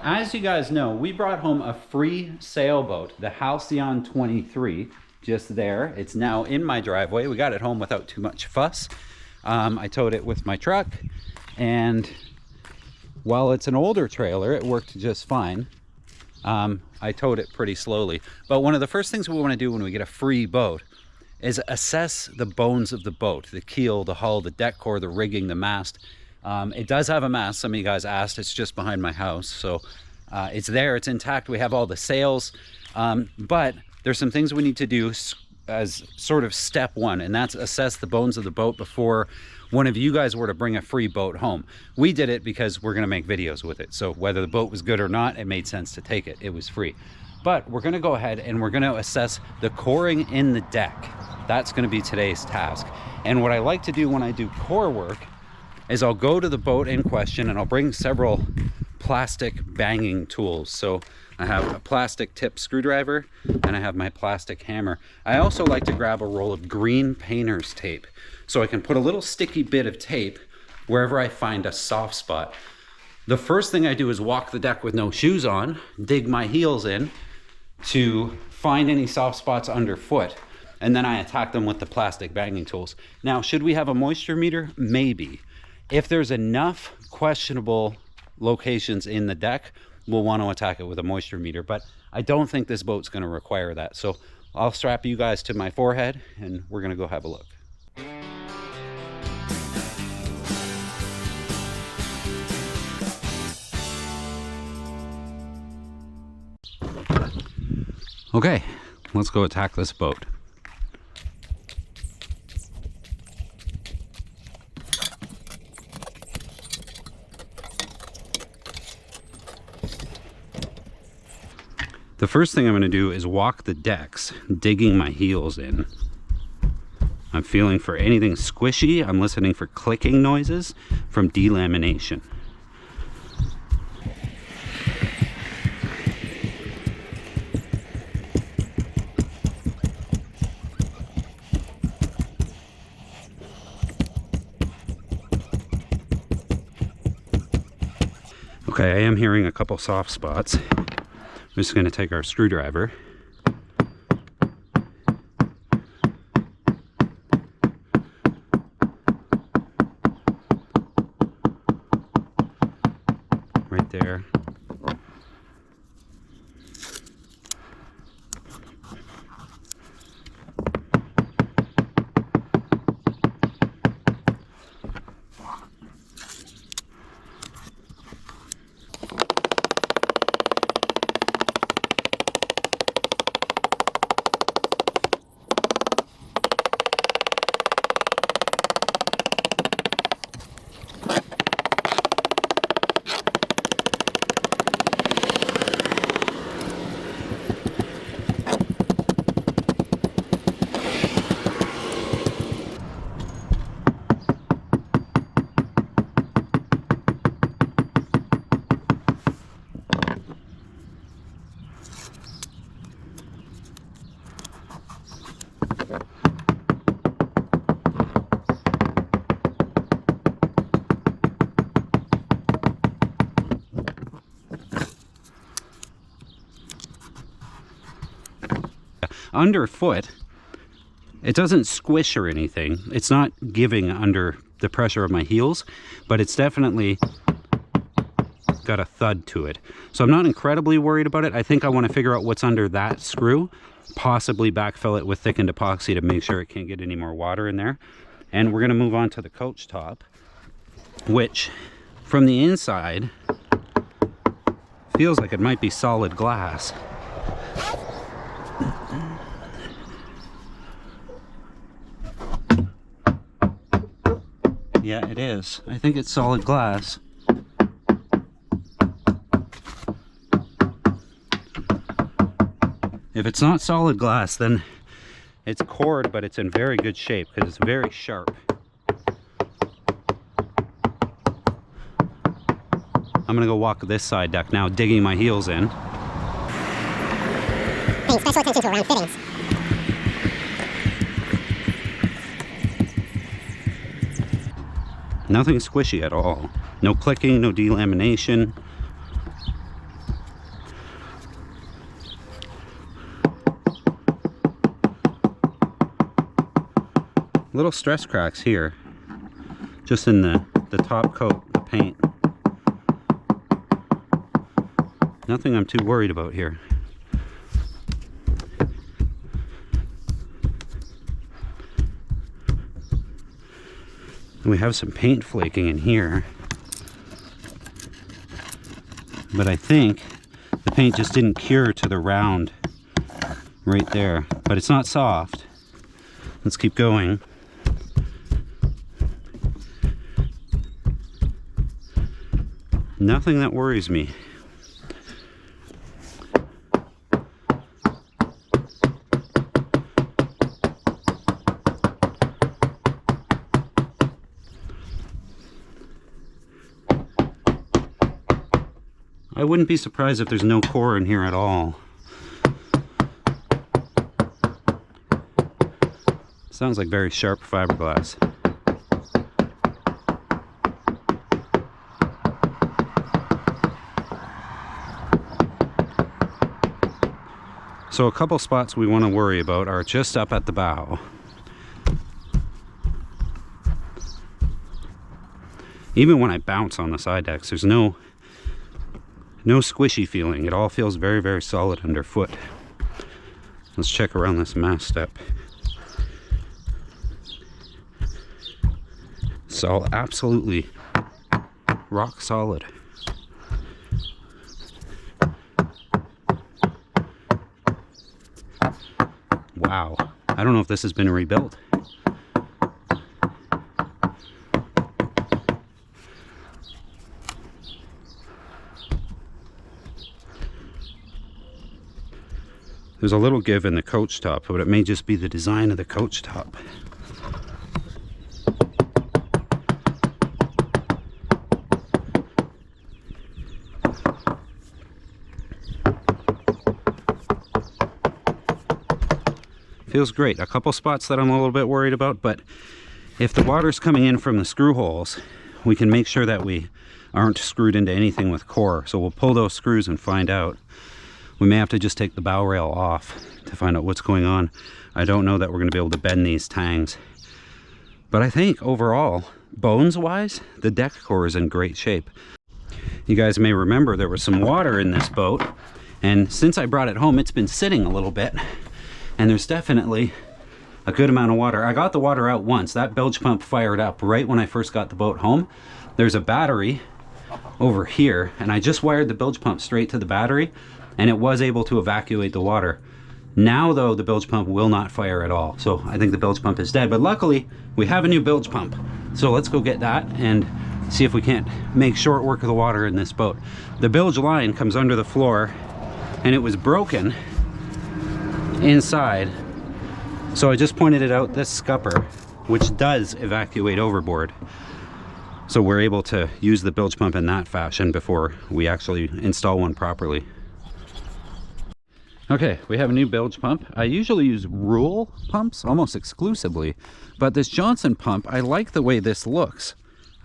as you guys know, we brought home a free sailboat, the Halcyon 23, just there. It's now in my driveway. We got it home without too much fuss. I towed it with my truck, and while it's an older trailer, it worked just fine. I towed it pretty slowly. But one of the first things we want to do when we get a free boat is assess the bones of the boat, the keel, the hull, the deck core, the rigging, the mast. It does have a mast. Some of you guys asked. It's just behind my house, so it's there, it's intact. We have all the sails, but there's some things we need to do as sort of step one, and that's assess the bones of the boat before one of you guys were to bring a free boat home. We did it because we're going to make videos with it, so whether the boat was good or not, it made sense to take it. It was free. But we're going to go ahead and we're going to assess the coring in the deck. That's going to be today's task. And what I like to do when I do core work is I'll go to the boat in question and I'll bring several plastic banging tools. So I have a plastic tip screwdriver and I have my plastic hammer. I also like to grab a roll of green painter's tape so I can put a little sticky bit of tape wherever I find a soft spot. The first thing I do is walk the deck with no shoes on, dig my heels in to find any soft spots underfoot, and then I attack them with the plastic banging tools. Now, should we have a moisture meter? Maybe. If there's enough questionable locations in the deck, we'll want to attack it with a moisture meter, but I don't think this boat's going to require that. So I'll strap you guys to my forehead and we're going to go have a look. Okay, let's go attack this boat. The first thing I'm going to do is walk the decks, digging my heels in. I'm feeling for anything squishy. I'm listening for clicking noises from delamination. Okay, I am hearing a couple soft spots. I'm just going to take our screwdriver. Right there. Underfoot, it doesn't squish or anything. It's not giving under the pressure of my heels, but it's definitely got a thud to it. So I'm not incredibly worried about it. I think I want to figure out what's under that screw, possibly backfill it with thickened epoxy to make sure it can't get any more water in there. And we're going to move on to the coach top, which from the inside feels like it might be solid glass. Yeah, it is. I think it's solid glass. If it's not solid glass, then it's cored, but it's in very good shape because it's very sharp. I'm gonna go walk this side deck now, digging my heels in. Paying special attention to around fittings. Nothing squishy at all. No clicking, no delamination. little stress cracks here, just in the top coat, the paint. Nothing I'm too worried about here. We have some paint flaking in here, but I think the paint just didn't cure to the round right there, but it's not soft. Let's keep going. Nothing that worries me. I wouldn't be surprised if there's no core in here at all. Sounds like very sharp fiberglass. So a couple spots we want to worry about are just up at the bow. Even when I bounce on the side decks, there's no squishy feeling. It all feels very, very solid underfoot. Let's check around this mast step. So absolutely rock solid. Wow. I don't know if this has been rebuilt. There's a little give in the coach top, but it may just be the design of the coach top. Feels great. A couple spots that I'm a little bit worried about, but if the water's coming in from the screw holes, we can make sure that we aren't screwed into anything with core. So we'll pull those screws and find out. We may have to just take the bow rail off to find out what's going on. I don't know that we're going to be able to bend these tangs. But I think overall, bones-wise, the deck core is in great shape. You guys may remember there was some water in this boat, and since I brought it home, it's been sitting a little bit, and there's definitely a good amount of water. I got the water out once. That bilge pump fired up right when I first got the boat home. There's a battery over here, and I just wired the bilge pump straight to the battery, and it was able to evacuate the water. Now though, the bilge pump will not fire at all. So I think the bilge pump is dead, but luckily we have a new bilge pump. So let's go get that and see if we can't make short work of the water in this boat. The bilge line comes under the floor and it was broken inside. So I just pointed it out, this scupper, which does evacuate overboard. So we're able to use the bilge pump in that fashion before we actually install one properly. Okay, we have a new bilge pump. I usually use Rule pumps almost exclusively, but this Johnson pump, I like the way this looks.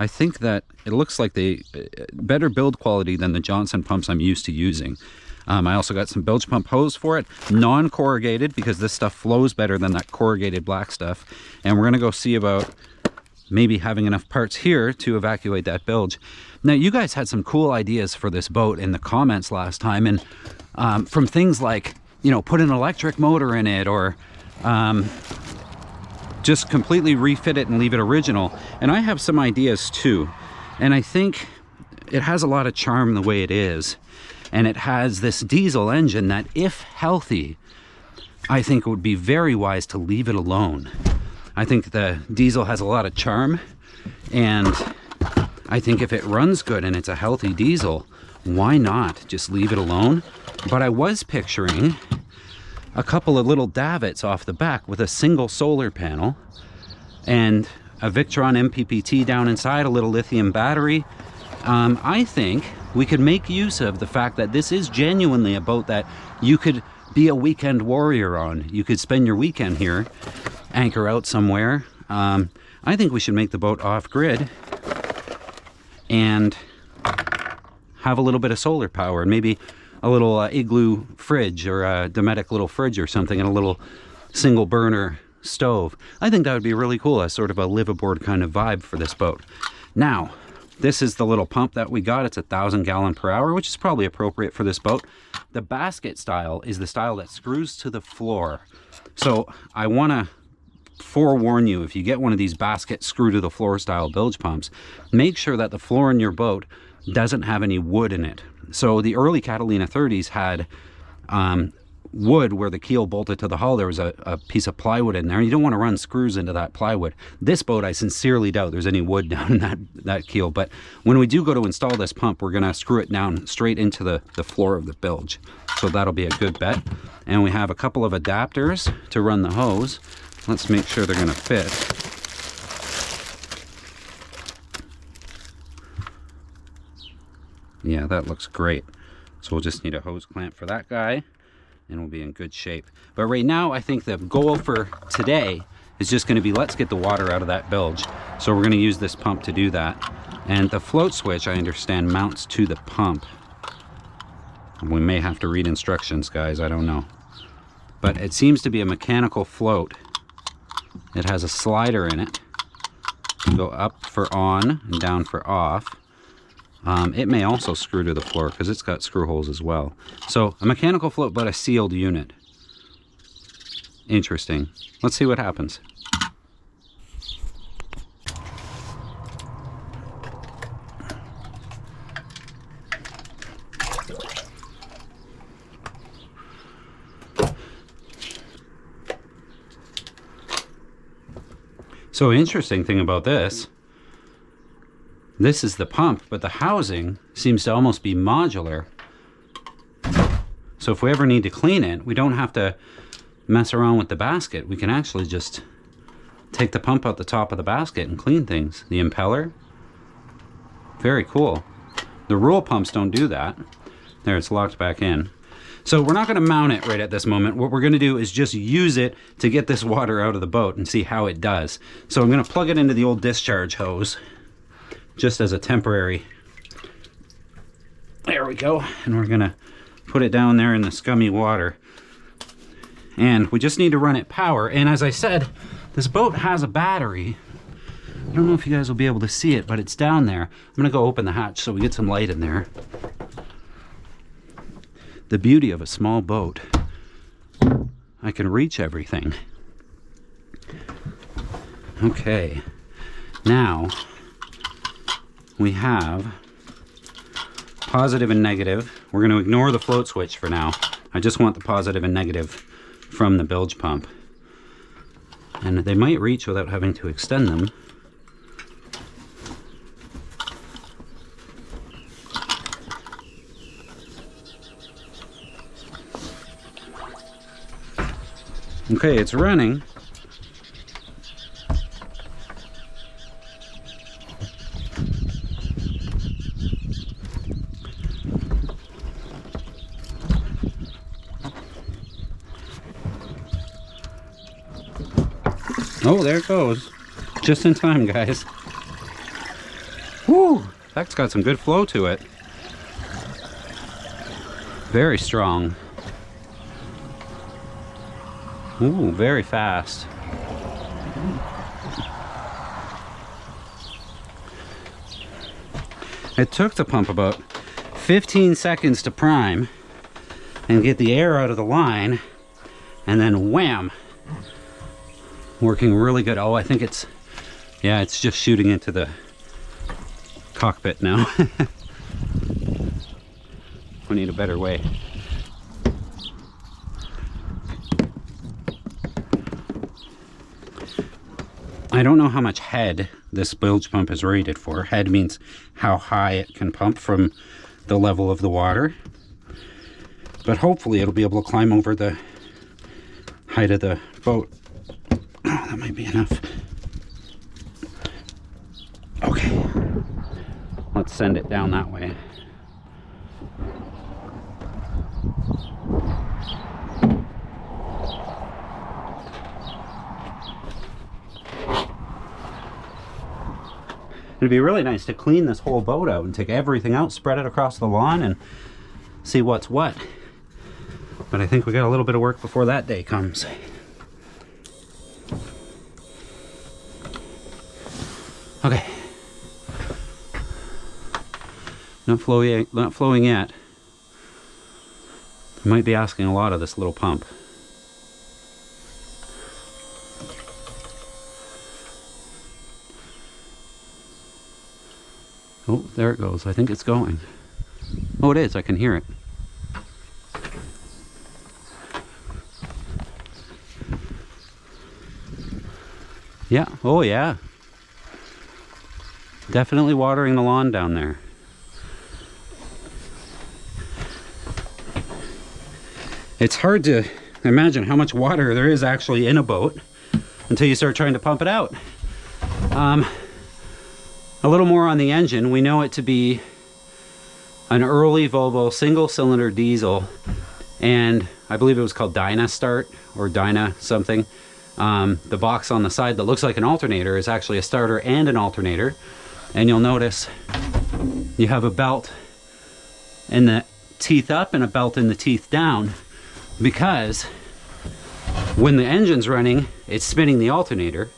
I think that it looks like the better build quality than the Johnson pumps I'm used to using. I also got some bilge pump hose for it, non-corrugated, because this stuff flows better than that corrugated black stuff. And we're gonna go see about maybe having enough parts here to evacuate that bilge. Now, you guys had some cool ideas for this boat in the comments last time, and from things like, you know, put an electric motor in it, or just completely refit it and leave it original. And I have some ideas too. And I think it has a lot of charm the way it is. And it has this diesel engine that, if healthy, I think it would be very wise to leave it alone. I think the diesel has a lot of charm, and I think if it runs good and it's a healthy diesel, why not just leave it alone? But I was picturing a couple of little davits off the back with a single solar panel and a Victron MPPT down inside, a little lithium battery. I think we could make use of the fact that this is genuinely a boat that you could be a weekend warrior on. You could spend your weekend here, anchor out somewhere. I think we should make the boat off-grid and have a little bit of solar power, and maybe a little igloo fridge, or a Dometic little fridge or something, and a little single burner stove. I think that would be really cool as sort of a live aboard kind of vibe for this boat. Now, this is the little pump that we got. It's 1,000 gallon per hour, which is probably appropriate for this boat. The basket style is the style that screws to the floor. So I want to forewarn you, if you get one of these basket screw to the floor style bilge pumps, make sure that the floor in your boat doesn't have any wood in it. So the early Catalina 30s had wood where the keel bolted to the hull. There was a piece of plywood in there. You don't want to run screws into that plywood. This boat, I sincerely doubt there's any wood down in that keel. But when we do go to install this pump, we're going to screw it down straight into the floor of the bilge. So that'll be a good bet. And we have a couple of adapters to run the hose. Let's make sure they're going to fit. Yeah, that looks great. So we'll just need a hose clamp for that guy, and we'll be in good shape. But right now, I think the goal for today is just going to be, let's get the water out of that bilge. So we're going to use this pump to do that. And the float switch, I understand, mounts to the pump. We may have to read instructions, guys, I don't know. But it seems to be a mechanical float. It has a slider in it. Go up for on and down for off. It may also screw to the floor because it's got screw holes as well. So a mechanical float, but a sealed unit. Interesting. Let's see what happens. So interesting thing about this is the pump, but the housing seems to almost be modular. So if we ever need to clean it, we don't have to mess around with the basket. We can actually just take the pump out the top of the basket and clean things. The impeller, very cool. The roll pumps don't do that. There, it's locked back in. So we're not going to mount it right at this moment. What we're going to do is just use it to get this water out of the boat and see how it does. So I'm going to plug it into the old discharge hose just as a temporary. There we go. And we're going to put it down there in the scummy water. And we just need to run it power. And as I said, this boat has a battery. I don't know if you guys will be able to see it, but it's down there. I'm going to go open the hatch so we get some light in there. The beauty of a small boat, I can reach everything. Okay, now we have positive and negative. We're going to ignore the float switch for now. I just want the positive and negative from the bilge pump. And they might reach without having to extend them. Okay, it's running. Oh, there it goes. Just in time, guys. Woo! That's got some good flow to it. Very strong. Ooh, very fast. It took the pump about 15 seconds to prime and get the air out of the line, and then wham! Working really good. Oh, I think it's, yeah, it's just shooting into the cockpit now. We need a better way. I don't know how much head this bilge pump is rated for. Head means how high it can pump from the level of the water. But hopefully it'll be able to climb over the height of the boat. Oh, that might be enough. Okay. Let's send it down that way. It'd be really nice to clean this whole boat out and take everything out, spread it across the lawn, and see what's what. But I think we got a little bit of work before that day comes. Not flowing yet. You might be asking a lot of this little pump. Oh, there it goes. I think it's going. Oh, it is. I can hear it. Yeah. Oh, yeah. Definitely watering the lawn down there. It's hard to imagine how much water there is actually in a boat until you start trying to pump it out. A little more on the engine. We know it to be an early Volvo single-cylinder diesel, and I believe it was called Dyna Start or Dyna something. The box on the side that looks like an alternator is actually a starter and an alternator, and you'll notice you have a belt in the teeth up and a belt in the teeth down, because when the engine's running, it's spinning the alternator,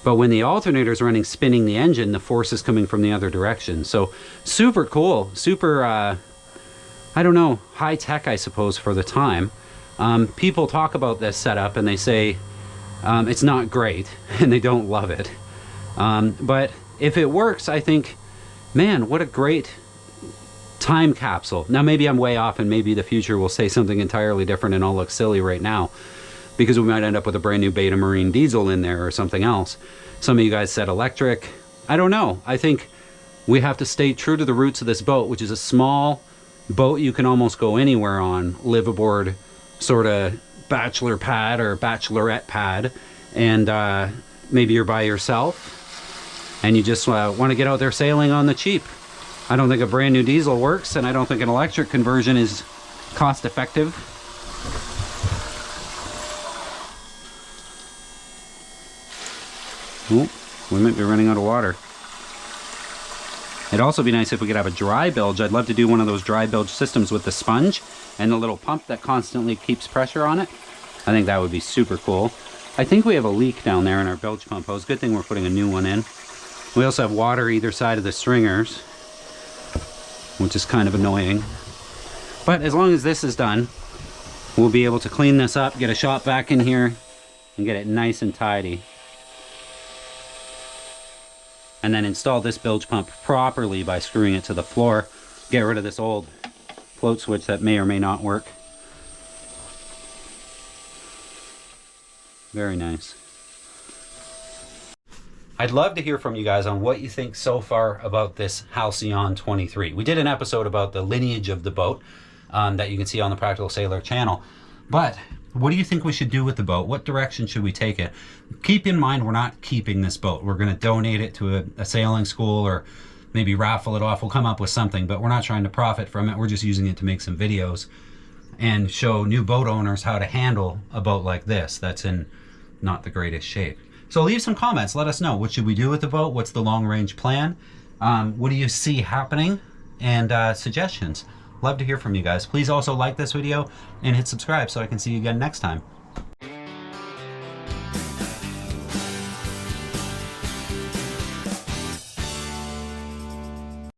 but when the alternator's running, spinning the engine, the force is coming from the other direction. So super cool, super, I don't know, high tech, I suppose, for the time. People talk about this setup and they say it's not great and they don't love it. But if it works, I think, man, what a great time capsule. Now maybe I'm way off and maybe the future will say something entirely different and I'll look silly right now, because we might end up with a brand new Beta Marine diesel in there or something else. Some of you guys said electric. I don't know. I think we have to stay true to the roots of this boat, which is a small boat you can almost go anywhere on, live aboard sort of bachelor pad or bachelorette pad, and maybe you're by yourself and you just want to get out there sailing on the cheap. I don't think a brand new diesel works, and I don't think an electric conversion is cost effective. Ooh, we might be running out of water. It'd also be nice if we could have a dry bilge. I'd love to do one of those dry bilge systems with the sponge and the little pump that constantly keeps pressure on it. I think that would be super cool. I think we have a leak down there in our bilge pump hose. Good thing we're putting a new one in. We also have water either side of the stringers, which is kind of annoying. But as long as this is done, we'll be able to clean this up, get a shop vac in here, and get it nice and tidy. And then install this bilge pump properly by screwing it to the floor. Get rid of this old float switch that may or may not work. Very nice. I'd love to hear from you guys on what you think so far about this Halcyon 23. We did an episode about the lineage of the boat that you can see on the Practical Sailor channel. But what do you think we should do with the boat? What direction should we take it? Keep in mind, we're not keeping this boat. We're going to donate it to a sailing school, or maybe raffle it off. We'll come up with something, but we're not trying to profit from it. We're just using it to make some videos and show new boat owners how to handle a boat like this that's in not the greatest shape. So leave some comments. Let us know. What should we do with the boat? What's the long-range plan? What do you see happening? And suggestions. Love to hear from you guys. Please also like this video and hit subscribe so I can see you again next time.